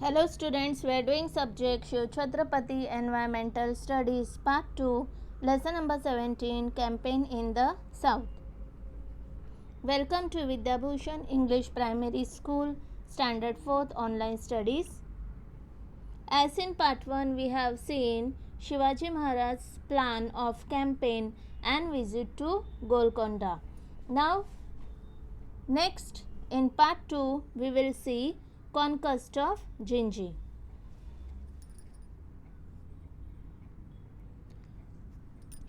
Hello students, we are doing subject Shiv Chhatrapati Environmental Studies Part 2, Lesson number 17, Campaign in the South. Welcome to Vidya Bhushan English Primary School, Standard 4th Online Studies. As in Part 1, we have seen Shivaji Maharaj's plan of campaign and visit to Golconda. Now, next in Part 2, we will see conquest of Jinji.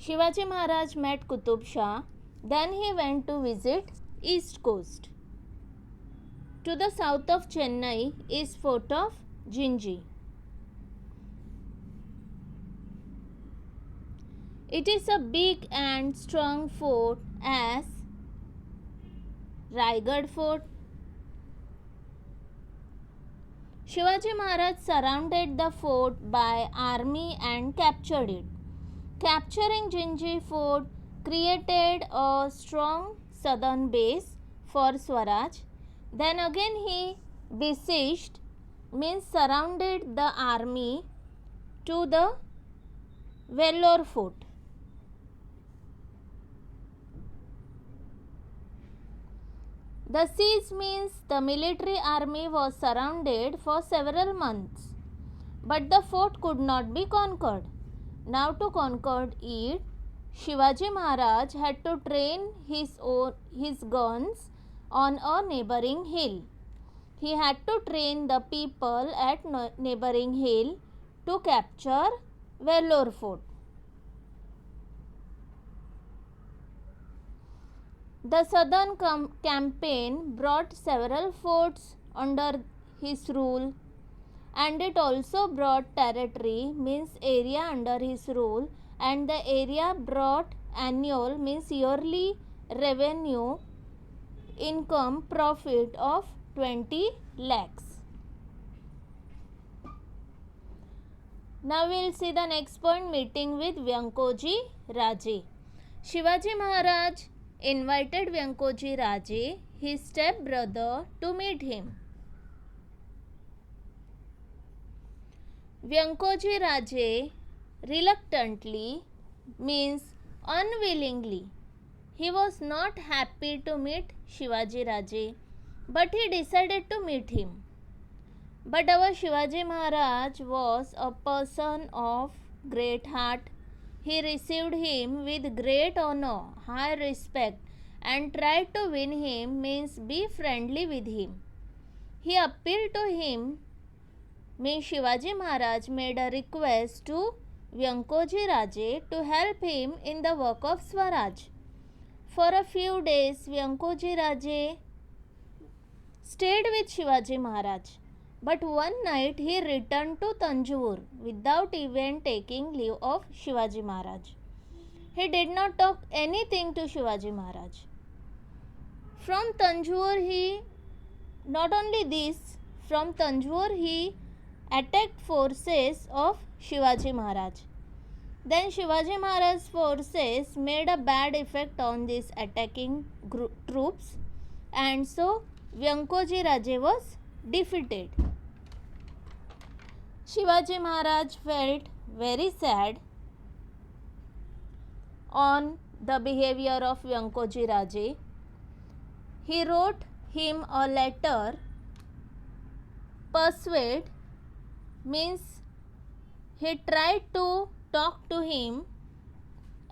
Shivaji Maharaj met Qutub Shah, then he went to visit East Coast. To the south of Chennai is fort of Jinji. It is a big and strong fort as Raigad Fort. Shivaji Maharaj surrounded the fort by army and captured it. Capturing Jinji Fort created a strong southern base for Swaraj. Then again he besieged, means surrounded the army to the Vellore Fort. The siege means the military army was surrounded for several months, but the fort could not be conquered. Now to conquer it, Shivaji Maharaj had to train his guns on a neighboring hill. He had to train the people at neighboring hill to capture Vellore Fort. The southern campaign brought several forts under his rule, and it also brought territory, means area under his rule, and the area brought annual, means yearly revenue income profit of 20 lakhs. Now we will see the next point, meeting with Vyankoji Raje. Shivaji Maharaj invited Vyankoji Raje, his step brother, to meet him. Vyankoji Raje reluctantly, means unwillingly. He was not happy to meet Shivaji Raje, but he decided to meet him. But our Shivaji Maharaj was a person of great heart. He received him with great honor, high respect, and tried to win him, means be friendly with him. He appealed to him, means Shivaji Maharaj made a request to Vyankoji Raje to help him in the work of Swaraj. For a few days, Vyankoji Raje stayed with Shivaji Maharaj. But one night he returned to Tanjore without even taking leave of Shivaji Maharaj. He did not talk anything to Shivaji Maharaj. From Tanjore he attacked forces of Shivaji Maharaj. Then Shivaji Maharaj's forces made a bad effect on these attacking troops, and so Vyankoji Raje was defeated. Shivaji Maharaj felt very sad on the behavior of Vyankoji Raje. He wrote him a letter, persuade, means he tried to talk to him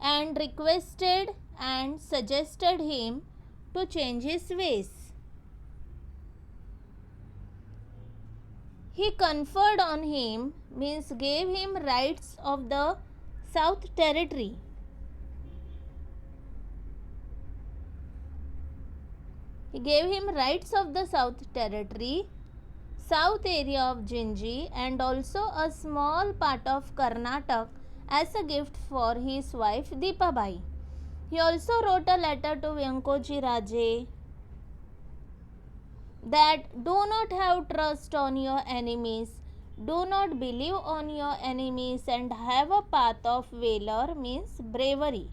and requested and suggested him to change his ways. He conferred on him, means gave him rights of the South Territory. He gave him rights of the South Territory, south area of Jinji, and also a small part of Karnataka as a gift for his wife Deepabai. He also wrote a letter to Vyankoji Raje that do not have trust on your enemies, do not believe on your enemies, and have a path of valor, means bravery.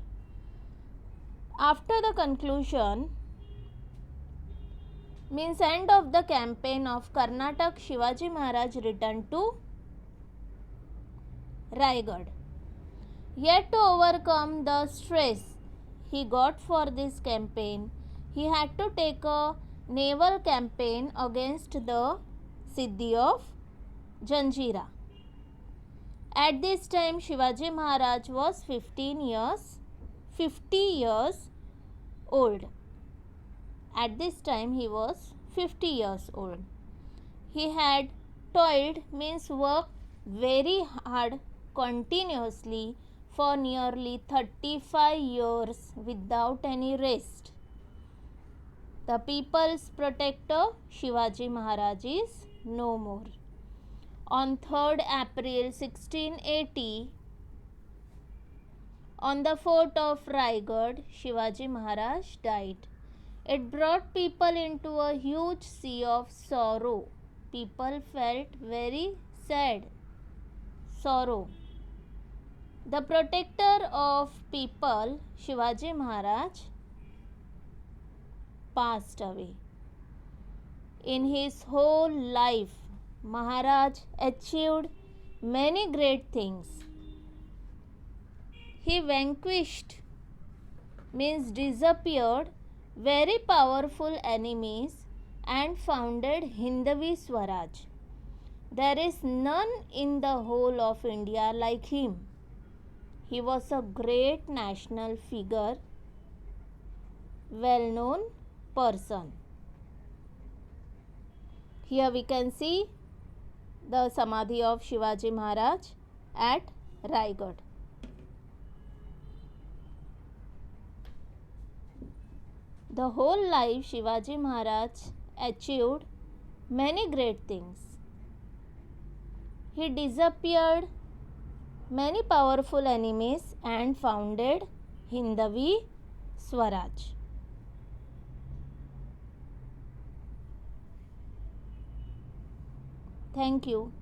After the conclusion, means end of the campaign of Karnataka, Shivaji Maharaj returned to Raigad. Yet to overcome the stress he got for this campaign, he had to take a naval campaign against the Siddhi of Janjira. At this time, Shivaji Maharaj was 50 years old. At this time, he was 50 years old. He had toiled, means worked very hard continuously for nearly 35 years without any rest. The people's protector Shivaji Maharaj is no more. On 3rd April 1680, on the fort of Raigad, Shivaji Maharaj died. It brought people into a huge sea of sorrow. People felt very sad, sorrow. The protector of people, Shivaji Maharaj, passed away. In his whole life, Maharaj achieved many great things. He vanquished, means disappeared, very powerful enemies and founded Hindvi Swaraj. There is none in the whole of India like him. He was a great national figure, well-known person. Here we can see the Samadhi of Shivaji Maharaj at Raigad. The whole life Shivaji Maharaj achieved many great things. He disappeared many powerful enemies and founded Hindvi Swaraj. Thank you.